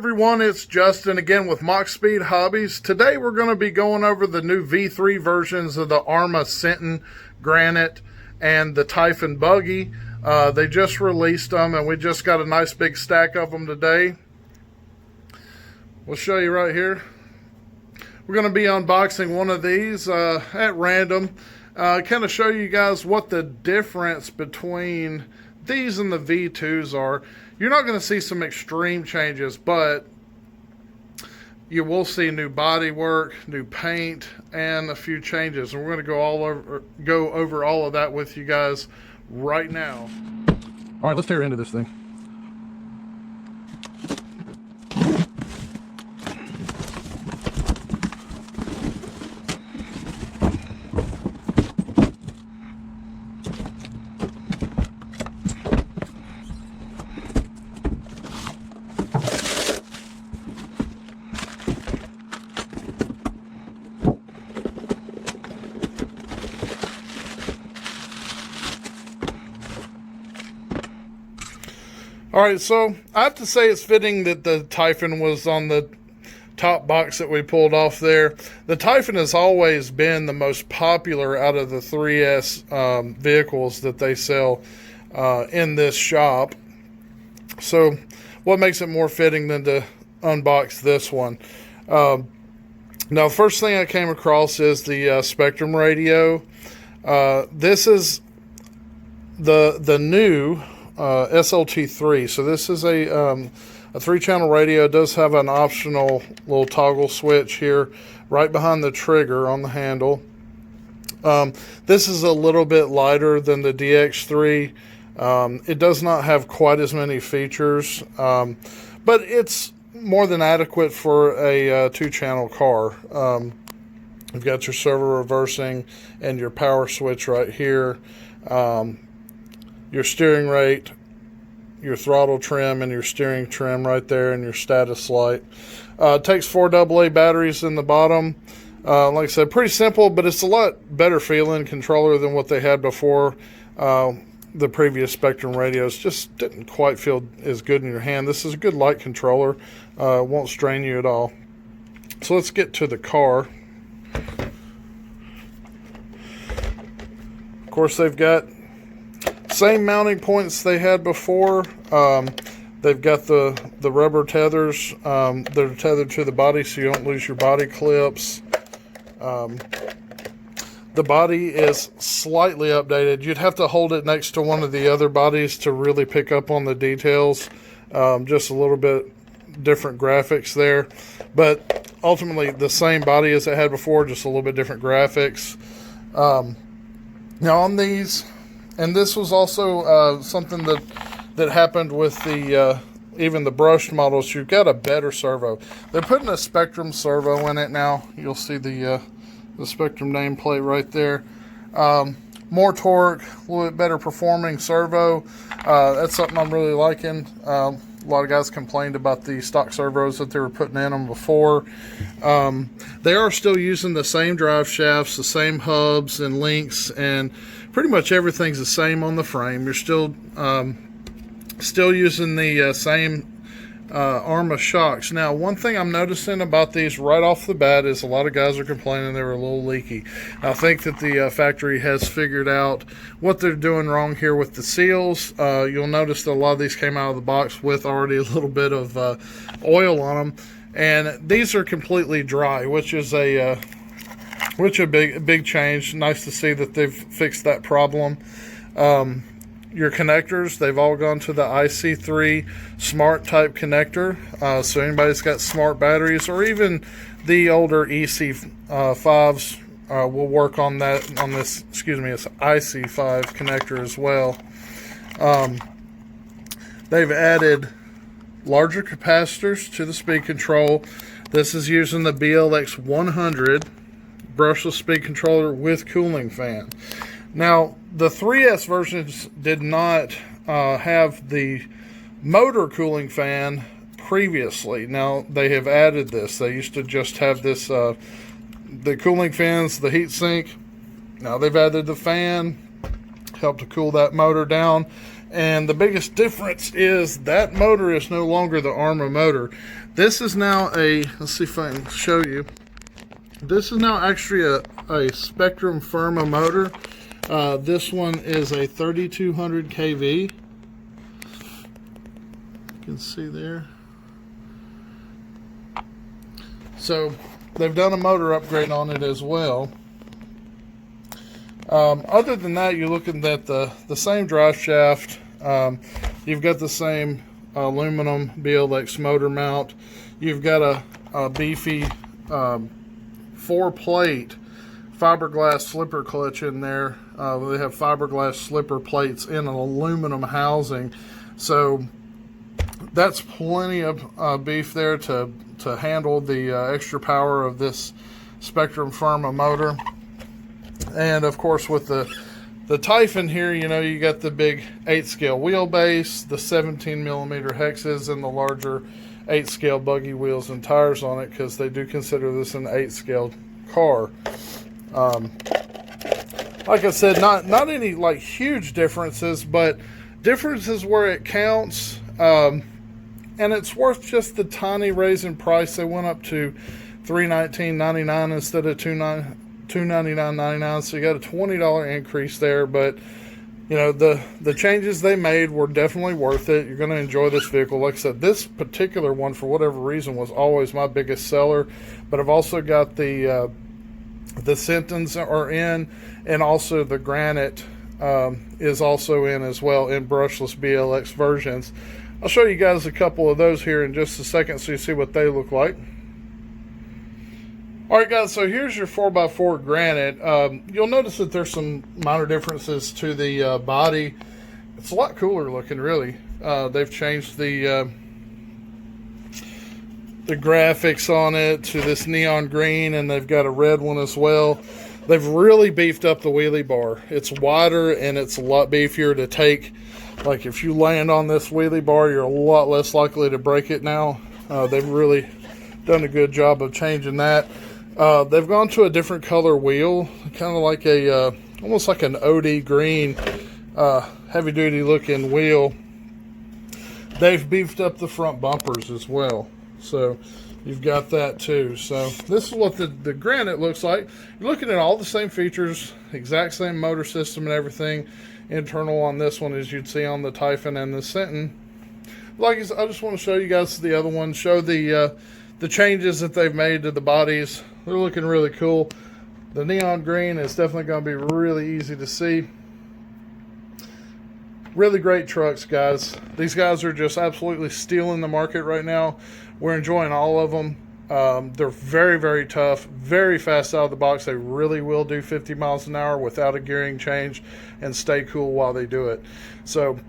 everyone, it's Justin again with Mach Speed Hobbies. Today we're going to be going over the new V3 versions of the Arrma Senton, Granite, and the Typhon buggy. They just released them and we just got a nice big stack of them today. We'll show you right here. We're going to be unboxing one of these at random. Kind of show you guys what the difference between these and the V2s are. You're not going to see some extreme changes, but you will see new body work, new paint, and a few changes. And we're going to go over all of that with you guys right now. All right, let's tear into this thing. Alright, so I have to say it's fitting that the Typhon was on the top box that we pulled off there. The Typhon has always been the most popular out of the 3S vehicles that they sell in this shop. So what makes it more fitting than to unbox this one? Now, the first thing I came across is the Spectrum radio. This is the new SLT3. So this is a 3-channel radio. It does have an optional little toggle switch here right behind the trigger on the handle. This is a little bit lighter than the DX3. It does not have quite as many features, but it's more than adequate for a 2-channel car. You've got your servo reversing and your power switch right here. Your steering rate, your throttle trim, and your steering trim right there, and your status light. It takes 4 AA batteries in the bottom. Like I said, pretty simple, but it's a lot better feeling controller than what they had before. The previous Spectrum radios just didn't quite feel as good in your hand. This is a good light controller. Won't strain you at all. So let's get to the car. Of course, they've got same mounting points they had before. They've got the rubber tethers that are tethered to the body so you don't lose your body clips. The body is slightly updated. You'd have to hold it next to one of the other bodies to really pick up on the details. Just a little bit different graphics there. But ultimately the same body as it had before, just a little bit different graphics. Now on these, and this was also something that happened with the even the brushed models. You've got a better servo. They're putting a Spectrum servo in it now. You'll see the Spectrum nameplate right there. More torque, a little bit better performing servo. That's something I'm really liking. A lot of guys complained about the stock servos that they were putting in them before. They are still using the same drive shafts, the same hubs and links, and pretty much everything's the same on the frame. You're still using the same Arrma shocks. Now, one thing I'm noticing about these right off the bat is a lot of guys are complaining they were a little leaky. I think that the factory has figured out what they're doing wrong here with the seals. You'll notice that a lot of these came out of the box with already a little bit of oil on them, and these are completely dry, which is a big change. Nice to see that they've fixed that problem. Your connectors, they've all gone to the IC3 smart type connector. So anybody's got smart batteries, or even the older EC5s will work on that, on this, excuse me, it's IC5 connector as well. They've added larger capacitors to the speed control. This is using the BLX 100 brushless speed controller with cooling fan. Now, the 3S versions did not have the motor cooling fan previously. Now, they have added this. They used to just have this, the cooling fans, the heat sink. Now they've added the fan, help to cool that motor down. And the biggest difference is that motor is no longer the Arrma motor. This is now let's see if I can show you. This is now actually a Spectrum Firma motor. This one is a 3200 kV. You can see there. So they've done a motor upgrade on it as well. Other than that, you're looking at the same drive shaft. You've got the same aluminum BLX motor mount. You've got a beefy 4-plate fiberglass slipper clutch in there. They have fiberglass slipper plates in an aluminum housing. So that's plenty of beef there to handle the extra power of this Spectrum Firma motor. And of course, with the Typhon here, you know, you got the big 8-scale wheelbase, the 17mm hexes, and the larger 8-scale buggy wheels and tires on it, because they do consider this an 8-scale car. Like I said, not any like huge differences, but differences where it counts. And it's worth just the tiny raise in price. They went up to $319.99 instead of $299.99, so you got a $20 increase there. But you know, the changes they made were definitely worth it. You're going to enjoy this vehicle. Like I said, this particular one, for whatever reason, was always my biggest seller. But I've also got the Sentons are in, and also the Granite is also in as well, in brushless BLX versions. I'll show you guys a couple of those here in just a second so you see what they look like. Alright guys, so here's your 4x4 Granite. You'll notice that there's some minor differences to the body. It's a lot cooler looking, really. They've changed the graphics on it to this neon green, and they've got a red one as well. They've really beefed up the wheelie bar. It's wider and it's a lot beefier to take. Like if you land on this wheelie bar, you're a lot less likely to break it now. They've really done a good job of changing that. They've gone to a different color wheel, kind of like almost like an OD green, heavy duty looking wheel. They've beefed up the front bumpers as well. So you've got that too. So this is what the Granite looks like. You're looking at all the same features, exact same motor system and everything internal on this one as you'd see on the Typhon and the Senton. Like I said, I just want to show you guys the other one, show the changes that they've made to the bodies. They're looking really cool. The neon green is definitely going to be really easy to see. Really great trucks, guys. These guys are just absolutely stealing the market right now. We're enjoying all of them. They're very, very tough, very fast out of the box. They really will do 50 miles an hour without a gearing change and stay cool while they do it. So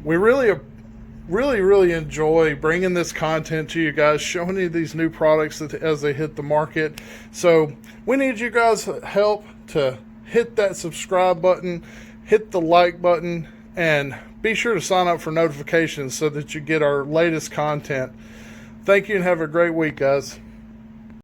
we really enjoy bringing this content to you guys, showing you these new products as they hit the market. So we need you guys' help to hit that subscribe button, hit the like button, and be sure to sign up for notifications so that you get our latest content. Thank you and have a great week, guys.